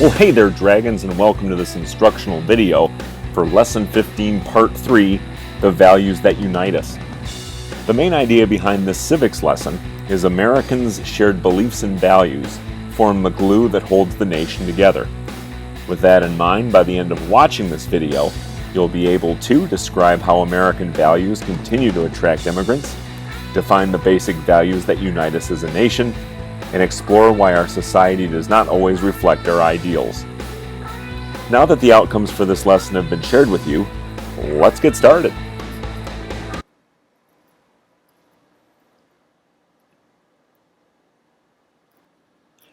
Well, hey there, Dragons, and welcome to this instructional video for Lesson 15, Part 3, The Values That Unite Us. The main idea behind this civics lesson is Americans' shared beliefs and values form the glue that holds the nation together. With that in mind, by the end of watching this video, you'll be able to describe how American values continue to attract immigrants, define the basic values that unite us as a nation, and explore why our society does not always reflect our ideals. Now that the outcomes for this lesson have been shared with you, let's get started.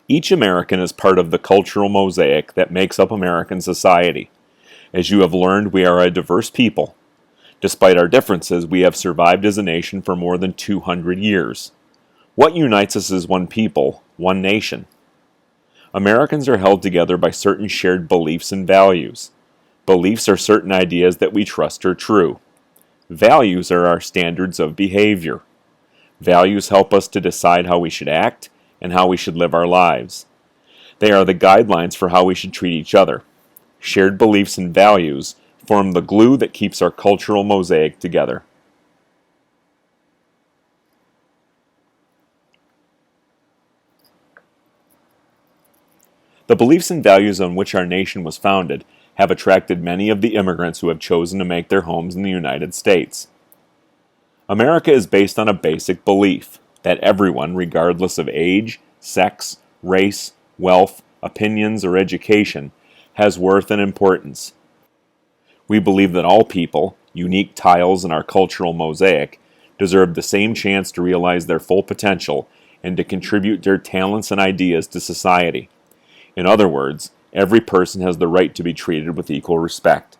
Each American is part of the cultural mosaic that makes up American society. As you have learned, we are a diverse people. Despite our differences, we have survived as a nation for more than 200 years. What unites us is one people, one nation. Americans are held together by certain shared beliefs and values. Beliefs are certain ideas that we trust are true. Values are our standards of behavior. Values help us to decide how we should act and how we should live our lives. They are the guidelines for how we should treat each other. Shared beliefs and values form the glue that keeps our cultural mosaic together. The beliefs and values on which our nation was founded have attracted many of the immigrants who have chosen to make their homes in the United States. America is based on a basic belief that everyone, regardless of age, sex, race, wealth, opinions, or education, has worth and importance. We believe that all people, unique tiles in our cultural mosaic, deserve the same chance to realize their full potential and to contribute their talents and ideas to society. In other words, every person has the right to be treated with equal respect.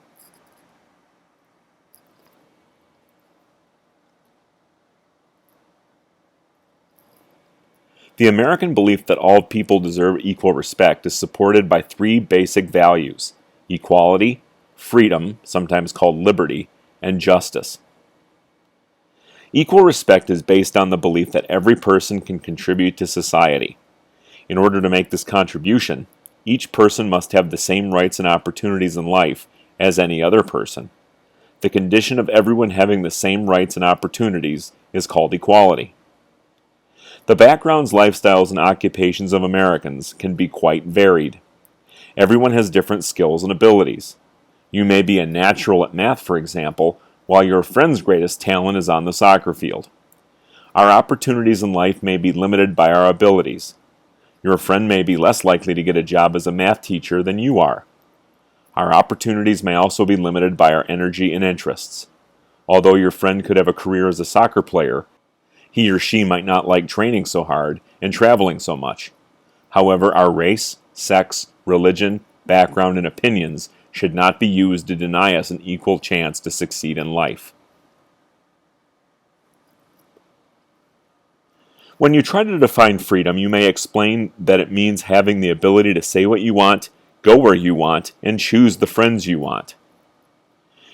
The American belief that all people deserve equal respect is supported by three basic values: equality, freedom, sometimes called liberty, and justice. Equal respect is based on the belief that every person can contribute to society. In order to make this contribution, each person must have the same rights and opportunities in life as any other person. The condition of everyone having the same rights and opportunities is called equality. The backgrounds, lifestyles, and occupations of Americans can be quite varied. Everyone has different skills and abilities. You may be a natural at math, for example, while your friend's greatest talent is on the soccer field. Our opportunities in life may be limited by our abilities. Your friend may be less likely to get a job as a math teacher than you are. Our opportunities may also be limited by our energy and interests. Although your friend could have a career as a soccer player, he or she might not like training so hard and traveling so much. However, our race, sex, religion, background, and opinions should not be used to deny us an equal chance to succeed in life. When you try to define freedom, you may explain that it means having the ability to say what you want, go where you want, and choose the friends you want.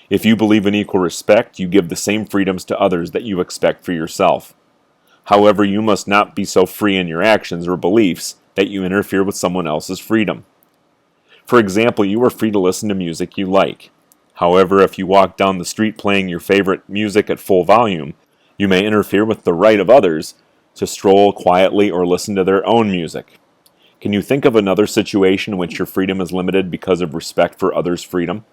If you believe in equal respect, you give the same freedoms to others that you expect for yourself. However, you must not be so free in your actions or beliefs that you interfere with someone else's freedom. For example, you are free to listen to music you like. However, if you walk down the street playing your favorite music at full volume, you may interfere with the right of others to stroll quietly or listen to their own music. Can you think of another situation in which your freedom is limited because of respect for others' freedom?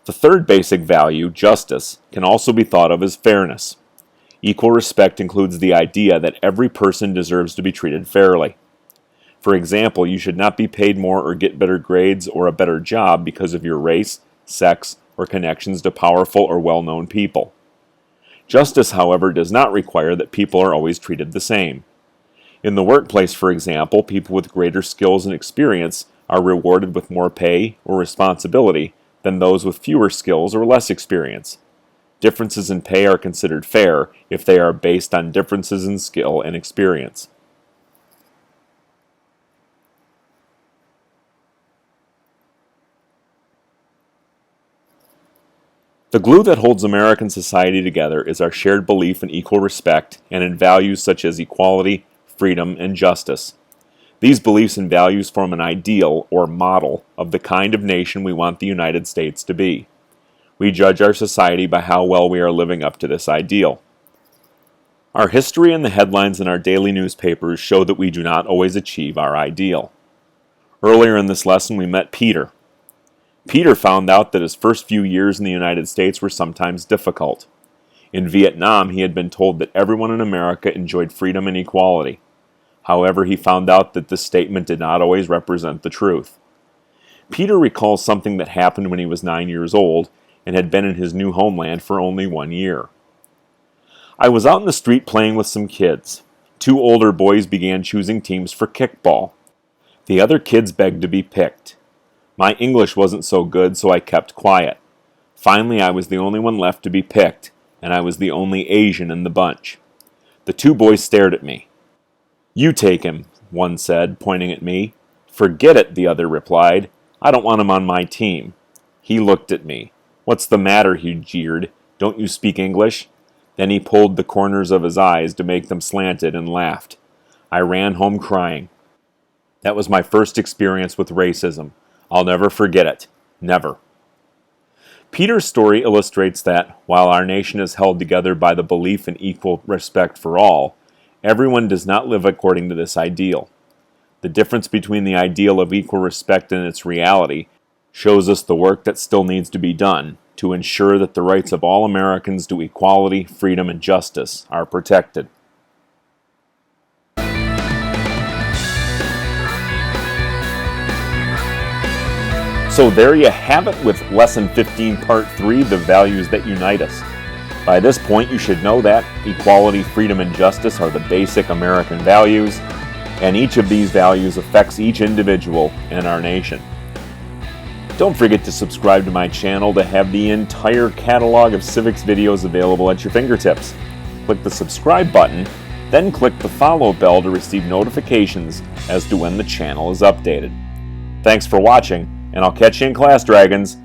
The third basic value, justice, can also be thought of as fairness. Equal respect includes the idea that every person deserves to be treated fairly. For example, you should not be paid more or get better grades or a better job because of your race, sex, or connections to powerful or well-known people. Justice, however, does not require that people are always treated the same. In the workplace, for example, people with greater skills and experience are rewarded with more pay or responsibility than those with fewer skills or less experience. Differences in pay are considered fair if they are based on differences in skill and experience. The glue that holds American society together is our shared belief in equal respect and in values such as equality, freedom, and justice. These beliefs and values form an ideal or model of the kind of nation we want the United States to be. We judge our society by how well we are living up to this ideal. Our history and the headlines in our daily newspapers show that we do not always achieve our ideal. Earlier in this lesson, we met Peter. Peter found out that his first few years in the United States were sometimes difficult. In Vietnam, he had been told that everyone in America enjoyed freedom and equality. However, he found out that this statement did not always represent the truth. Peter recalls something that happened when he was 9 years old and had been in his new homeland for only 1 year. I was out in the street playing with some kids. 2 older boys began choosing teams for kickball. The other kids begged to be picked. My English wasn't so good, so I kept quiet. Finally, I was the only one left to be picked, and I was the only Asian in the bunch. The 2 boys stared at me. "You take him," one said, pointing at me. "Forget it," the other replied. "I don't want him on my team." He looked at me. "What's the matter?" he jeered. "Don't you speak English?" Then he pulled the corners of his eyes to make them slanted and laughed. I ran home crying. That was my first experience with racism. I'll never forget it. Never. Peter's story illustrates that, while our nation is held together by the belief in equal respect for all, everyone does not live according to this ideal. The difference between the ideal of equal respect and its reality shows us the work that still needs to be done to ensure that the rights of all Americans to equality, freedom, and justice are protected. So there you have it with Lesson 15, Part 3, The Values That Unite Us. By this point, you should know that equality, freedom, and justice are the basic American values, and each of these values affects each individual in our nation. Don't forget to subscribe to my channel to have the entire catalog of civics videos available at your fingertips. Click the subscribe button, then click the follow bell to receive notifications as to when the channel is updated. Thanks for watching, and I'll catch you in class, Dragons.